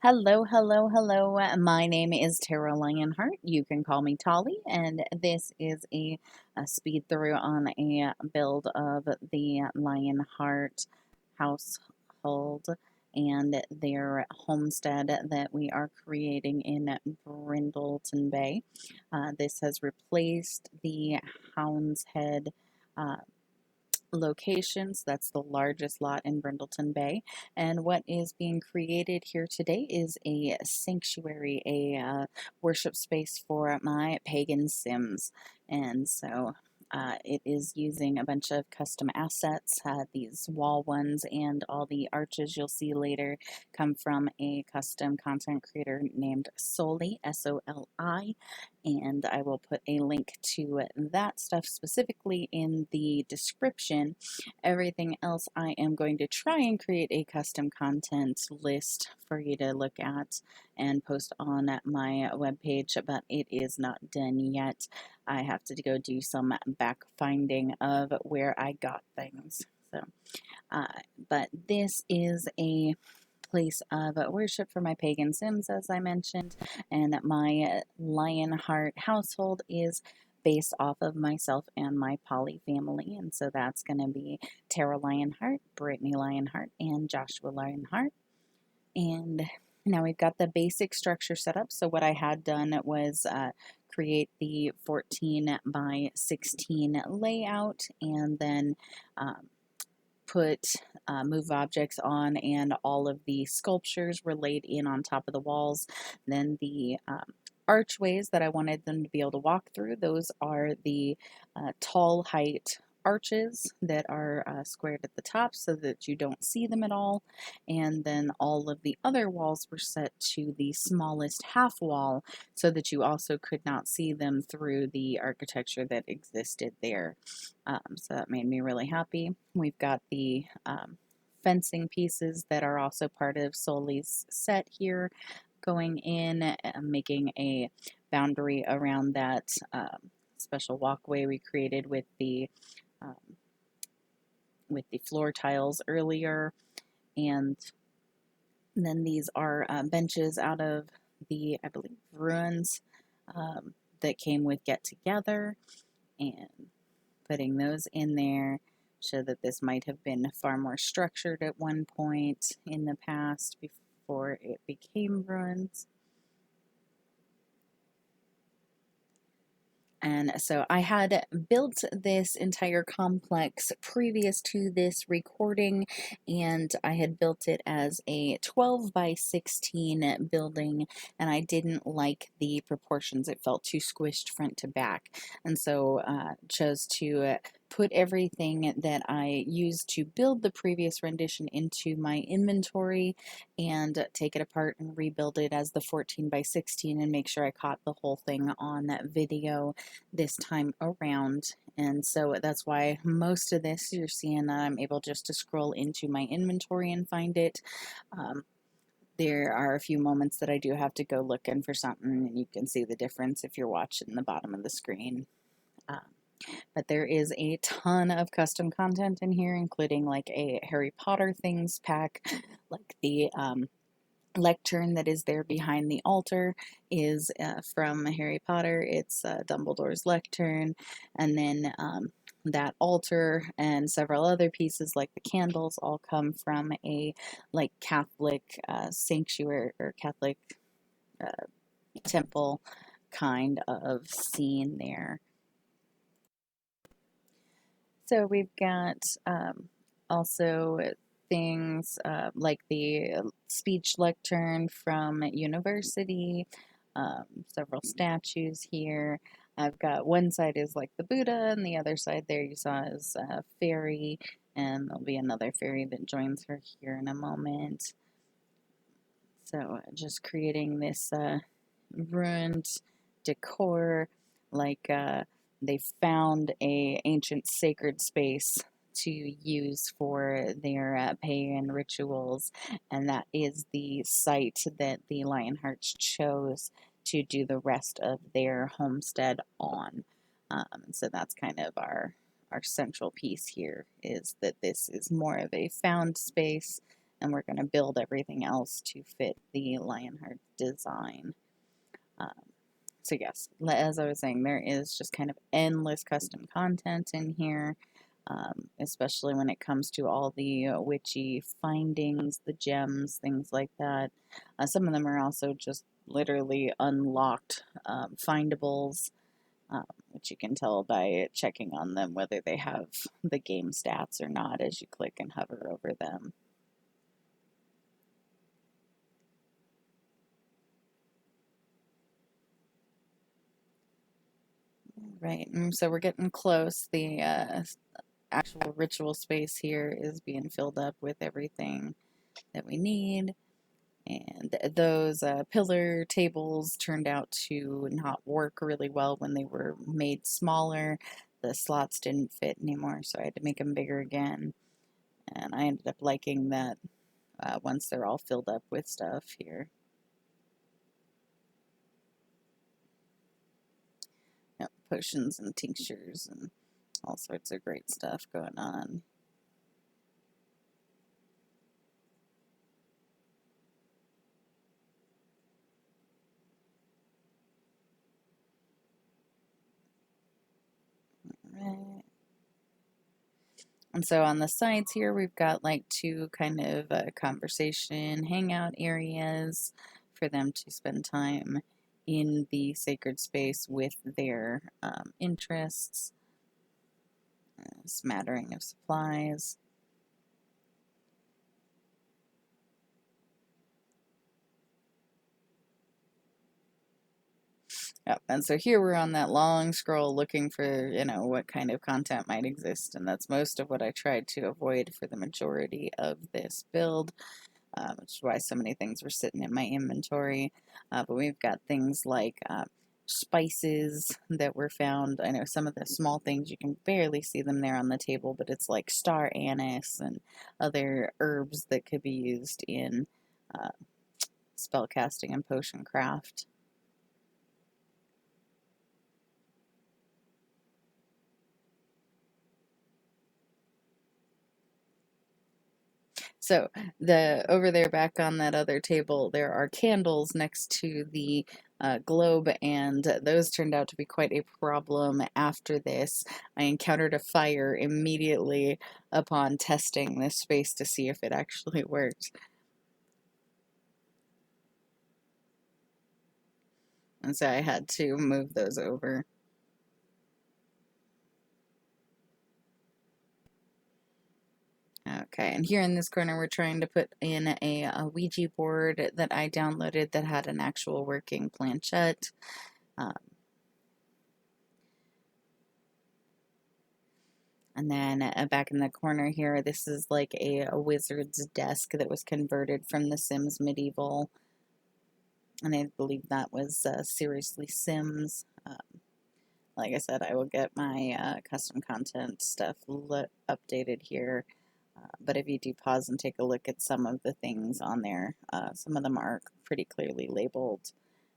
Hello, hello, hello. My name is Tara Lionheart. You can call me Tolly, and this is a speed through on a build of the Lionheart household and their homestead that we are creating in Brindleton Bay. This has replaced the Hound's Head locations. That's the largest lot in Brindleton Bay. And what is being created here today is a sanctuary, a worship space for my Pagan Sims. And so it is using a bunch of custom assets. These wall ones and all the arches you'll see later come from a custom content creator named Soli, S-O-L-I, and I will put a link to that stuff specifically in the description. Everything else I am going to try and create a custom content list for you to look at and post on my webpage, but it is not done yet. I have to go do some back finding of where I got things. So, but this is a place of worship for my Pagan Sims, as I mentioned, and my Lionheart household is based off of myself and my Polly family, and so that's going to be Tara Lionheart, Brittany Lionheart, and Joshua Lionheart. And now we've got the basic structure set up. So what I had done was create the 14 by 16 layout, and then put move objects on, and all of the sculptures were laid in on top of the walls. Then the archways that I wanted them to be able to walk through, those are the tall height arches that are squared at the top so that you don't see them at all. And then all of the other walls were set to the smallest half wall so that you also could not see them through the architecture that existed there. So that made me really happy. We've got the fencing pieces that are also part of Soli's set here going in, making a boundary around that special walkway we created um, with the floor tiles earlier. And then these are benches out of the, I believe, ruins that came with Get Together, and putting those in there so that this might have been far more structured at one point in the past before it became ruins. And so I had built this entire complex previous to this recording, and I had built it as a 12 by 16 building, and I didn't like the proportions. It felt too squished front to back, and so chose to put everything that I used to build the previous rendition into my inventory and take it apart and rebuild it as the 14 by 16 and make sure I caught the whole thing on that video this time around. And so that's why most of this you're seeing that I'm able just to scroll into my inventory and find it. There are a few moments that I do have to go looking for something, and you can see the difference if you're watching the bottom of the screen. But there is a ton of custom content in here, including like a Harry Potter things pack, like the lectern that is there behind the altar is from Harry Potter. It's Dumbledore's lectern, and then that altar and several other pieces like the candles all come from a like Catholic sanctuary or Catholic temple kind of scene there. So we've got also things like the speech lectern from university, several statues here. I've got one side is like the Buddha, and the other side there you saw is a fairy, and there'll be another fairy that joins her here in a moment. So just creating this ruined decor, like they found a ancient sacred space to use for their pagan rituals, and that is the site that the Lionhearts chose to do the rest of their homestead on. So that's kind of our central piece here, is that this is more of a found space, and we're going to build everything else to fit the Lionheart design. So yes, as I was saying, there is just kind of endless custom content in here, especially when it comes to all the witchy findings, the gems, things like that. Some of them are also just literally unlocked findables, which you can tell by checking on them whether they have the game stats or not as you click and hover over them. Right, so we're getting close. The actual ritual space here is being filled up with everything that we need. And those pillar tables turned out to not work really well when they were made smaller. The slots didn't fit anymore, so I had to make them bigger again. And I ended up liking that once they're all filled up with stuff here. Yep, potions and tinctures and all sorts of great stuff going on. Right. And so on the sides here, we've got like two kind of conversation hangout areas for them to spend time in the sacred space with their interests, smattering of supplies. Yep, and so here we're on that long scroll looking for, you know, what kind of content might exist, and that's most of what I tried to avoid for the majority of this build, which is why so many things were sitting in my inventory. But we've got things like spices that were found. I know some of the small things, you can barely see them there on the table, but it's like star anise and other herbs that could be used in spellcasting and potion craft. So over there back on that other table, there are candles next to the globe, and those turned out to be quite a problem after this. I encountered a fire immediately upon testing this space to see if it actually worked. And so I had to move those over. Okay, and here in this corner, we're trying to put in a Ouija board that I downloaded that had an actual working planchette. And then back in the corner here, this is like a wizard's desk that was converted from The Sims Medieval. And I believe that was SrslySims. Like I said, I will get my custom content stuff updated here. But if you do pause and take a look at some of the things on there, some of them are pretty clearly labeled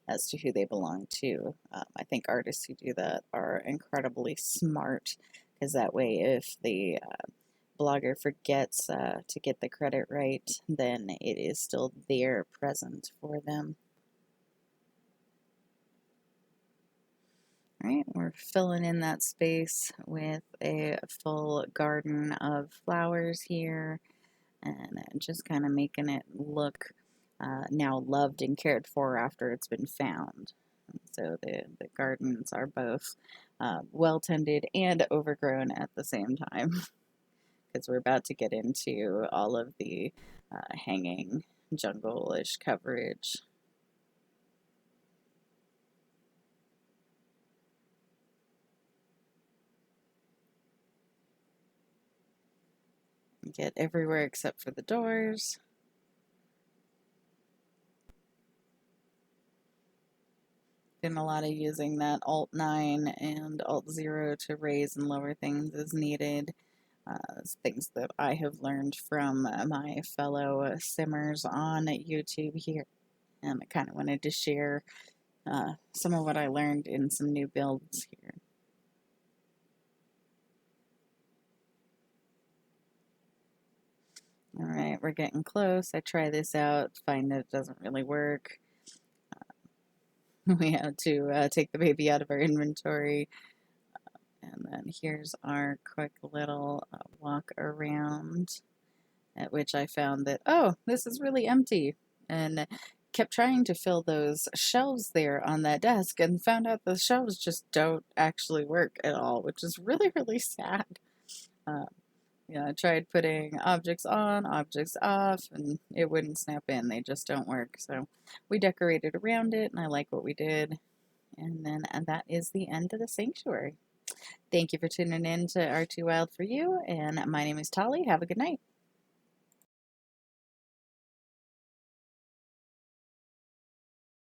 as to who they belong to. I think artists who do that are incredibly smart, because that way if the blogger forgets to get the credit right, then it is still there present for them. All right, we're filling in that space with a full garden of flowers here, and just kind of making it look now loved and cared for after it's been found. So the gardens are both well tended and overgrown at the same time, because we're about to get into all of the hanging jungle-ish coverage. Get everywhere except for the doors. Doing a lot of using that Alt-9 and Alt-0 to raise and lower things as needed. Things that I have learned from my fellow simmers on YouTube here. And I kind of wanted to share some of what I learned in some new builds here. All right, we're getting close. I try this out, find that it doesn't really work. We had to take the baby out of our inventory. And then here's our quick little walk around, at which I found that, oh, this is really empty. And kept trying to fill those shelves there on that desk and found out the shelves just don't actually work at all, which is really, really sad. Yeah, I tried putting objects on, objects off, and it wouldn't snap in. They just don't work. So we decorated around it, and I like what we did. And that is the end of the sanctuary. Thank you for tuning in to R2 Wild for You, and my name is Tolly. Have a good night.